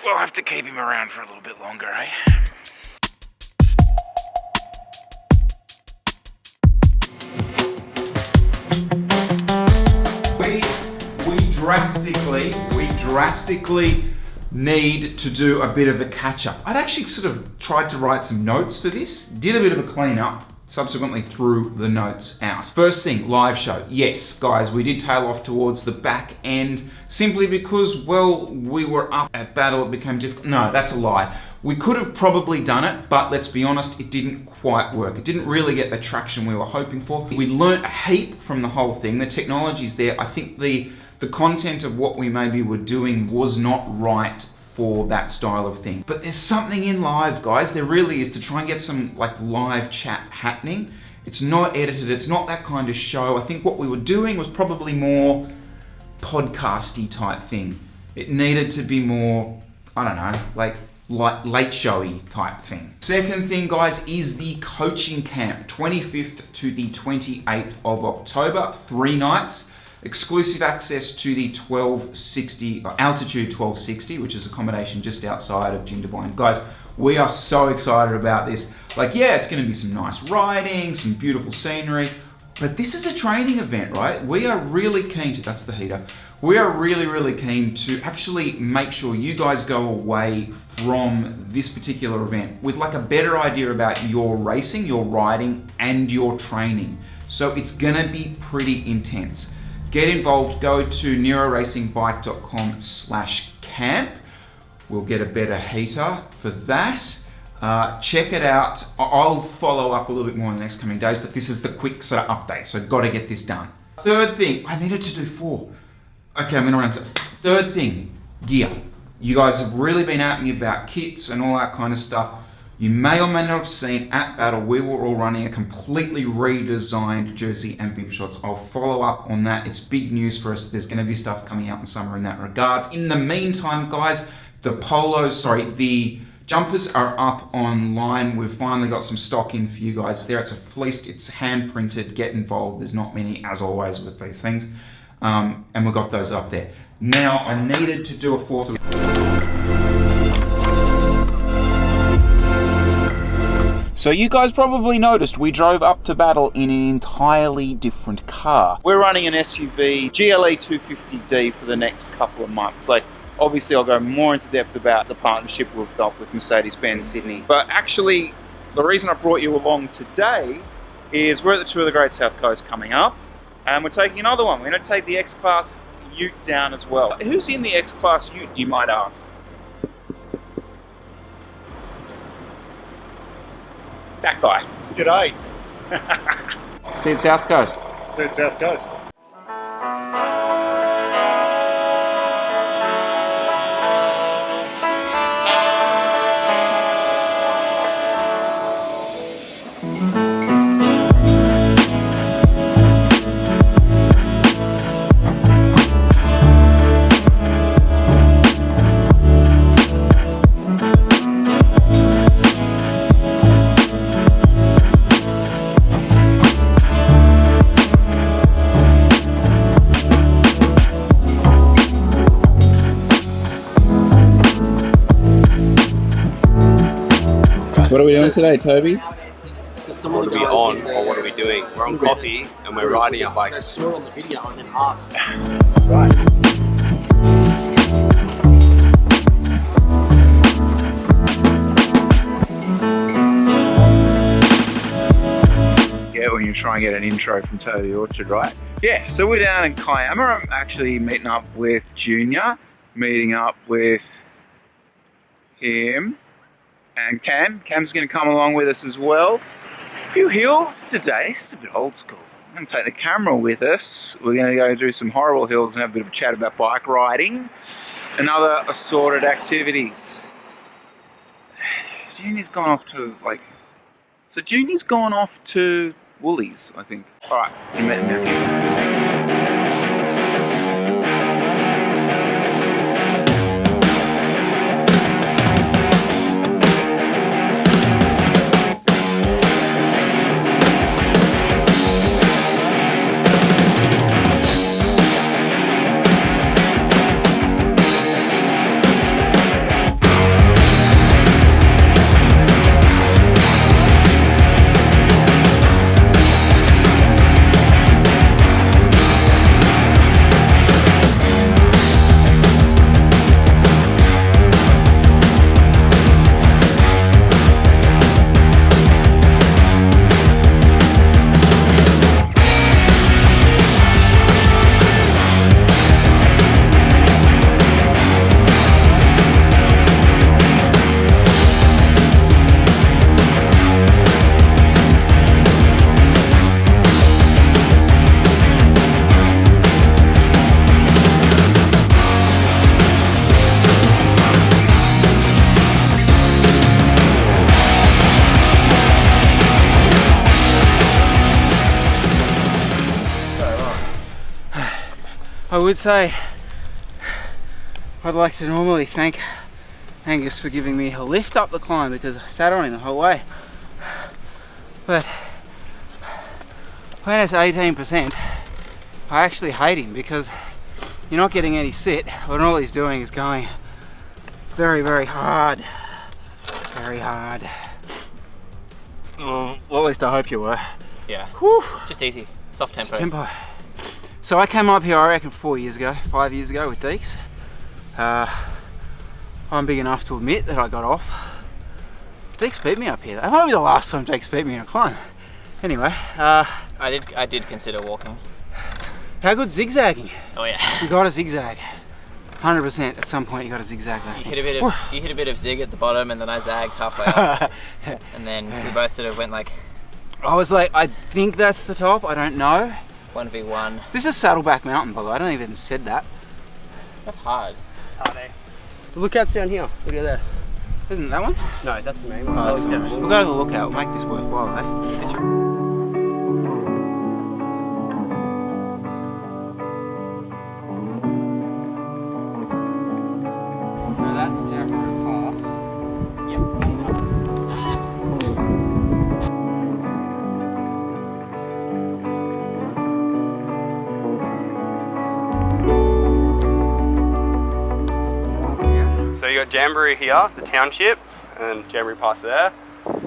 we'll have to keep him around for a little bit longer, eh? We drastically need to do a bit of a catch-up. I'd actually sort of tried to write some notes for this, did a bit of a clean-up, subsequently threw the notes out. First thing, live show. Yes, guys, we did tail off towards the back end simply because, well, we were up at battle, it became difficult. No, that's a lie. We could have probably done it, but let's be honest, it didn't quite work. It didn't really get the traction we were hoping for. We learnt a heap from the whole thing. The technology's there. I think the content of what we maybe were doing was not right for that style of thing. But there's something in live, guys. There really is, to try and get some like live chat happening. It's not edited. It's not that kind of show. I think what we were doing was probably more podcasty type thing. It needed to be more, I don't know, like late showy type thing. Second thing, guys, is the coaching camp, 25th to the 28th of October, 3 nights. Exclusive access to the 1260, altitude 1260, which is accommodation just outside of Jindabyne. Guys, we are so excited about this. Like, yeah, it's gonna be some nice riding, some beautiful scenery, but this is a training event, right? We are really keen to, that's the heater. We are really, really keen to actually make sure you guys go away from this particular event with like a better idea about your racing, your riding, and your training. So it's gonna be pretty intense. Get involved, go to neuroracingbike.com/camp. We'll get a better heater for that. Check it out. I'll follow up a little bit more in the next coming days, but this is the quick sort of update, so got to get this done. Third thing, I needed to do 4. Okay, I'm gonna run to third thing, gear. You guys have really been at me about kits and all that kind of stuff. You may or may not have seen at Battle, we were all running a completely redesigned jersey and bib shorts. I'll follow up on that. It's big news for us. There's gonna be stuff coming out in summer in that regards. In the meantime, guys, the jumpers are up online. We've finally got some stock in for you guys there. It's a fleeced, it's hand printed. Get involved. There's not many, as always, with these things. And we've got those up there. Now, I needed to do a 4th. So you guys probably noticed we drove up to Battle in an entirely different car. We're running an SUV GLE 250D for the next couple of months. Like, obviously I'll go more into depth about the partnership we've got with Mercedes-Benz Sydney. But actually, the reason I brought you along today is we're at the Tour of the Great South Coast coming up, and we're taking another one. We're going to take the X-Class Ute down as well. Who's in the X-Class Ute, you might ask? That guy. G'day. See you at South Coast. See you at South Coast. What are we doing today, Toby? What are we on, or what are we doing? We're on coffee and we're riding our bikes. I saw it on the video and then asked. Right. Yeah, when you try and get an intro from Toby Orchard, right? Yeah, so we're down in Kiama. I'm actually meeting up with Junior, meeting up with him. And Cam's going to come along with us as well. A few hills today. This is a bit old school. I'm going to take the camera with us. We're going to go do some horrible hills and have a bit of a chat about bike riding and other assorted activities. Junior's gone off to Junior's gone off to Woolies, I think. All right, I met him down here. I would say I'd like to normally thank Angus for giving me a lift up the climb because I sat on him the whole way. But when it's 18%, I actually hate him because you're not getting any sit when all he's doing is going very, very hard. Very hard. Well, at least I hope you were. Yeah. Whew. Just easy. Soft tempo. Just tempo. So I came up here, I reckon 5 years ago with Deeks. I'm big enough to admit that I got off. Deeks beat me up here. That might be the last time Deeks beat me in a climb. Anyway, I did consider walking. how good's zigzagging? Oh yeah. You gotta zigzag. 100% at some point you gotta zigzag that. You hit a bit of zig at the bottom, and then I zagged halfway up, and then we both sort of went like. I was like, I think that's the top. I don't know. 1v1. This is Saddleback Mountain, by the way. I don't even said that. That's hard. The lookout's down here. Look at that. Isn't that one? No, that's the main one. Oh, that's we'll go to the lookout. We'll make this worthwhile, eh? So that's Jamboree Pass. Yep. So you got Jamboree here, the township, and Jamboree Pass there.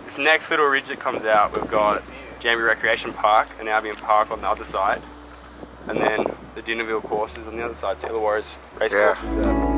This next little ridge that comes out, we've got Jamboree Recreation Park and Albion Park on the other side, and then the Dinnerville courses on the other side, so Illawarra's race courses there.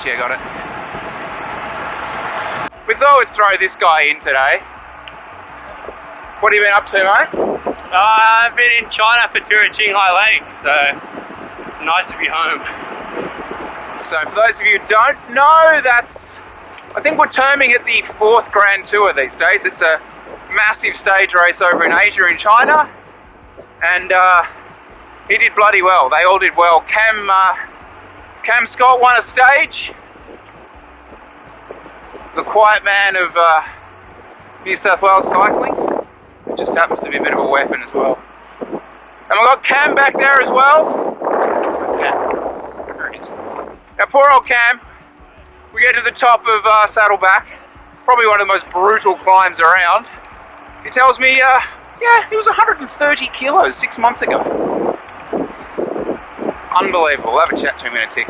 Yeah, got it. We thought we'd throw this guy in today. What have you been up to, mate? I've been in China for tour at Qinghai Lake, so it's nice to be home. So for those of you who don't know, I think we're terming it the 4th Grand Tour these days. It's a massive stage race over in Asia, in China. And he did bloody well. They all did well. Cam Scott won a stage. The quiet man of New South Wales cycling. It just happens to be a bit of a weapon as well. And we've got Cam back there as well. Where's Cam? There he is. Now poor old Cam. We get to the top of Saddleback. Probably one of the most brutal climbs around. He tells me, yeah, he was 130 kilos 6 months ago. Unbelievable. We'll have a chat to him in a tick.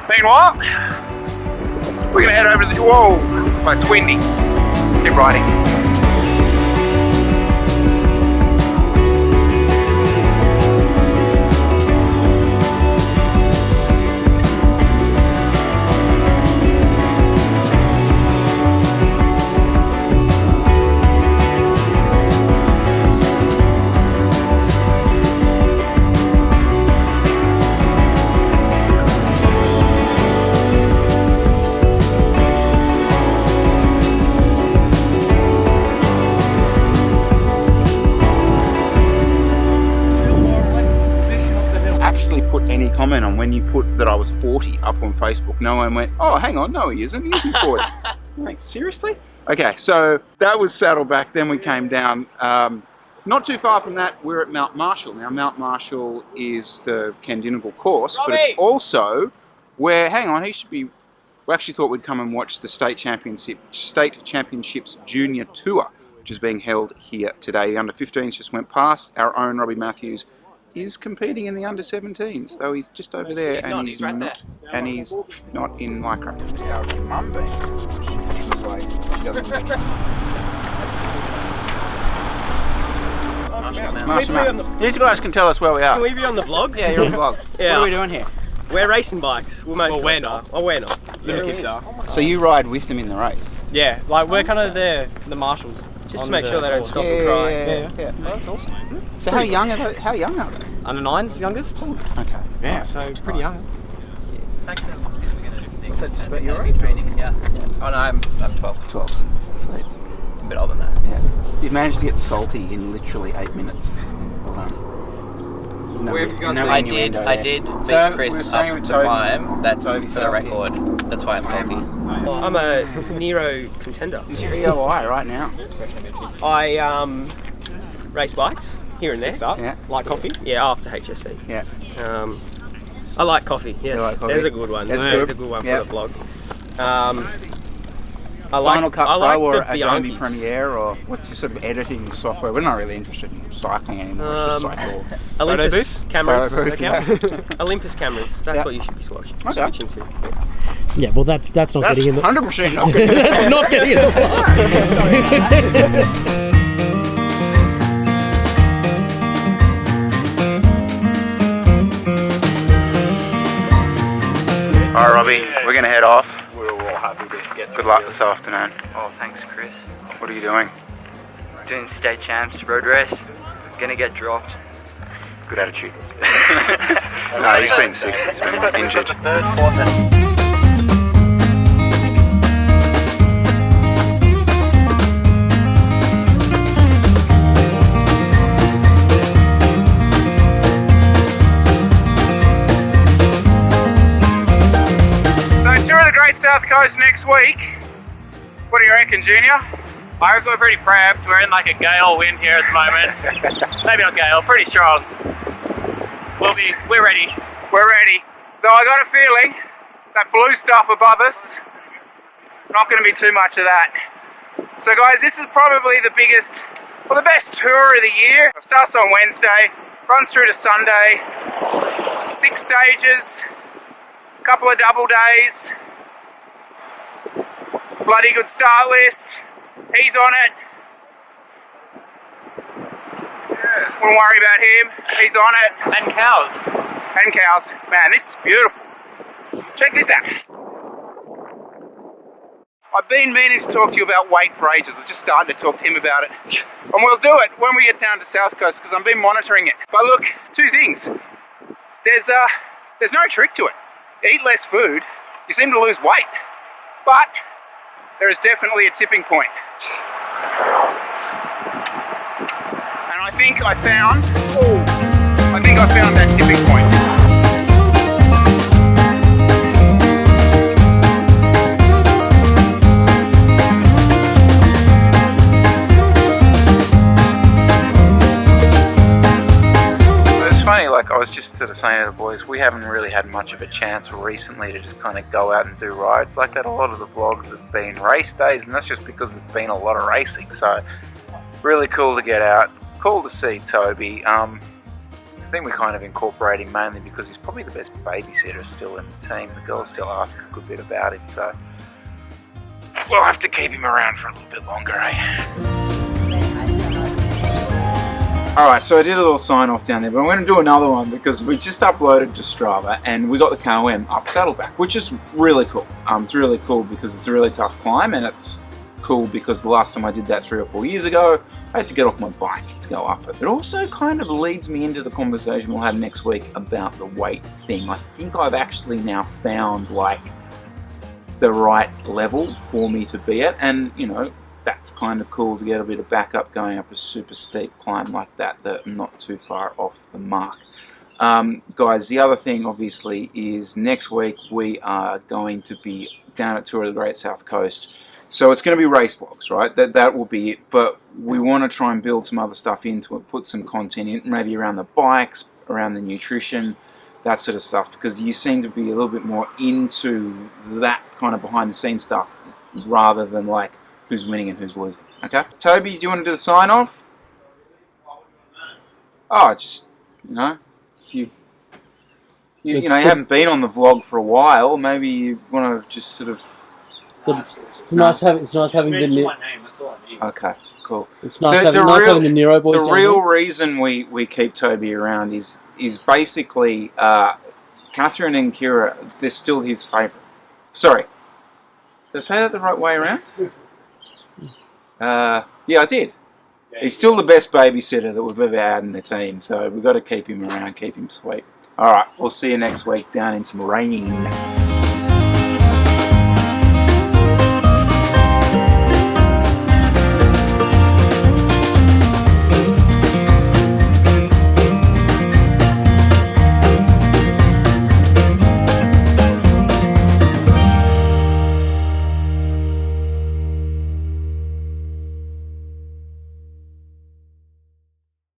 Meanwhile, we're going to head over to the... Whoa! Oh, it's windy. Keep riding. Comment on when you put that I was 40 up on Facebook. No one went, oh, hang on, no he isn't 40. Like, seriously? Okay, so that was Saddleback. Then we came down. Not too far from that, we're at Mount Marshall. Now, Mount Marshall is the Candinaville course, but it's also where, hang on, we actually thought we'd come and watch the State Championships Junior Tour, which is being held here today. The under-15s just went past. Our own Robbie Matthews is competing in the under-17s, though he's just over there, and he's not in Lycra. How's your mum been? She's like, she doesn't. You guys can tell us where we are. Can we be on the vlog? Yeah, you're on the vlog. Yeah. What are we doing here? We're racing bikes. Well, most of we're us not. are. Oh, we're not. The kids are. So you ride with them in the race? Yeah, like we're kind of the marshals. Just to on make the sure they don't course. stop and cry. Yeah. Oh, that's awesome. So how young are they? How young are they? Under 9's youngest. Okay. Yeah, so pretty young. What's that, just about your age? Yeah. Oh no, I'm 12. 12. Sweet. A bit older than that. Yeah. You've managed to get salty in literally 8 minutes. Well done. There's no, Where have you guys no been? I innuendo did there. beat So, we're Chris saying up with the Toby's- climb. That's Toby's for the house, record. That's why I'm salty. I'm a Nero contender. COI right now. I race bikes here and there. Stuff. Yeah. Like coffee. Yeah, after HSC. Yeah. I like coffee. Yes, You like coffee? there's a good one. That's There's good. a good one Yeah. for the blog. I like, Final Cut I like Pro or the Adobe Bianchis. Premiere, or what's your sort of editing software? We're not really interested in cycling anymore. It's just cycle. Olympus cameras. Photo booth, Okay. Olympus cameras. That's Yeah. what you should be switching Okay. to. Yeah, well, that's not That's getting in the. 100% not good. That's not getting in the vlog. All right, Robbie, we're going to head off. We're all happy to get Good luck this afternoon. Oh, thanks, Chris. What are you doing? Doing state champs road race. Gonna get dropped. Good attitude. No, he's been sick. He's been injured. Third, fourth, and So, tour of the Great South Coast next week. What do you reckon, Junior? I reckon we're pretty prepped. We're in like a gale wind here at the moment. Maybe not gale, pretty strong. We're ready. We're ready. Though I got a feeling that blue stuff above us, not going to be too much of that. So guys, this is probably the biggest, well, the best tour of the year. It starts on Wednesday, runs through to Sunday. 6 stages, couple of double days. Bloody good start list. He's on it. Wouldn't worry about him. He's on it. And cows. And cows. Man, this is beautiful. Check this out. I've been meaning to talk to you about weight for ages. I'm just starting to talk to him about it. And we'll do it when we get down to South Coast because I've been monitoring it. But look, 2 things. There's no trick to it. You eat less food, you seem to lose weight. But there is definitely a tipping point. And I think I found that tipping point. It's funny, like I was just sort of saying to the boys, we haven't really had much of a chance recently to just kind of go out and do rides like that. A lot of the vlogs have been race days, and that's just because it's been a lot of racing. So really cool to get out. Cool to see Toby. I think we kind of incorporate him mainly because he's probably the best babysitter still in the team. The girls still ask a good bit about him, so we'll have to keep him around for a little bit longer, eh? Alright, so I did a little sign off down there, but I'm going to do another one because we just uploaded to Strava and we got the KOM up Saddleback, which is really cool. It's really cool because it's a really tough climb, and it's cool because the last time I did that 3 or 4 years ago, I had to get off my bike to go up it. It also kind of leads me into the conversation we'll have next week about the weight thing. I think I've actually now found like the right level for me to be at, and you know, that's kind of cool to get a bit of backup going up a super steep climb like that I'm not too far off the mark. Guys, the other thing obviously is next week we are going to be down at Tour of the Great South Coast. So it's going to be race vlogs, right? That will be it. But we want to try and build some other stuff into it, put some content in, maybe around the bikes, around the nutrition, that sort of stuff, because you seem to be a little bit more into that kind of behind the scenes stuff rather than like who's winning and who's losing. Okay? Toby, do you want to do the sign off? Oh, just, you know, if you haven't been on the vlog for a while, maybe you want to just sort of. It's nice having the new. Okay, cool. It's nice having the Nero boys. The real reason we keep Toby around is basically Catherine and Kira, they're still his favourite. Sorry. Did I say that the right way around? Yeah, I did. He's still the best babysitter that we've ever had in the team, so we've got to keep him around, keep him sweet. Alright, we'll see you next week down in some rain.